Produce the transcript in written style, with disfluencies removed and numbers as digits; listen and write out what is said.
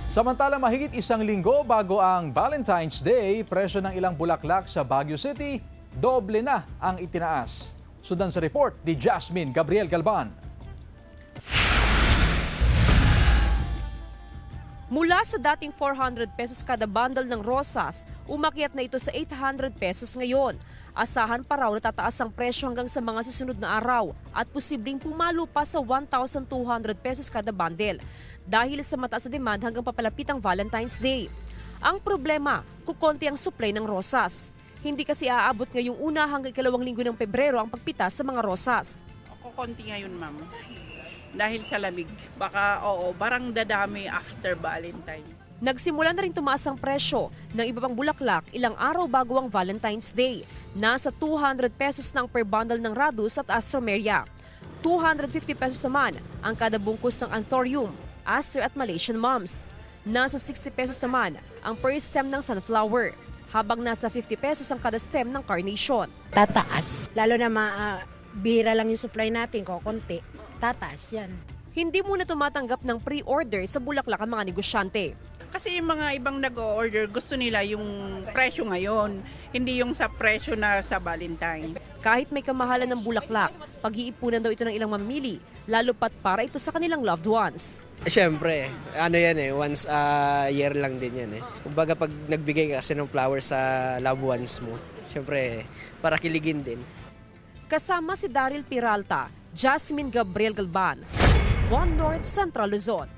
Samantala mahigit isang linggo bago ang Valentine's Day, presyo ng ilang bulaklak sa Baguio City, doble na ang itinaas. Sundan sa report ni Jasmine Gabriel Galban. Mula sa dating 400 pesos kada bundle ng rosas, umakyat na ito sa 800 pesos ngayon. Asahan pa raw na tataas ang presyo hanggang sa mga susunod na araw at posibleng pumalo pa sa 1,200 pesos kada bundle dahil sa mataas na demand hanggang papalapit ang Valentine's Day. Ang problema, kukonti ang supply ng rosas. Hindi kasi aabot ngayong una hanggang ikalawang linggo ng Pebrero ang pagpitas sa mga rosas. Konti ngayon, ma'am. Dahil sa lamig. Baka, barang dadami after Valentine. Nagsimula na rin tumaas ang presyo ng iba pang bulaklak ilang araw bago ang Valentine's Day. Nasa 200 pesos na ang per bundle ng Radus at Astromeria. 250 pesos naman ang kada bungkus ng Anthurium, Aster at Malaysian Mums. Nasa 60 pesos naman ang per stem ng Sunflower, habang nasa 50 pesos ang kada stem ng Carnation. Tataas. Lalo na bihira lang yung supply natin, konti. Tataas yan. Hindi muna tumatanggap ng pre-order sa bulaklak ang mga negosyante. Kasi yung mga ibang nag-order, gusto nila yung presyo ngayon, hindi yung sa presyo na sa Valentine. Kahit may kamahalan ng bulaklak, pag-iipunan daw ito ng ilang mamimili, lalo pat para ito sa kanilang loved ones. Siyempre, once a year lang din yan . Kumbaga pag nagbigay ka kasi ng flowers sa loved ones mo, siyempre para kiligin din. Kasama si Daryl Peralta, Jasmine Gabriel Galban, One North Central Luzon.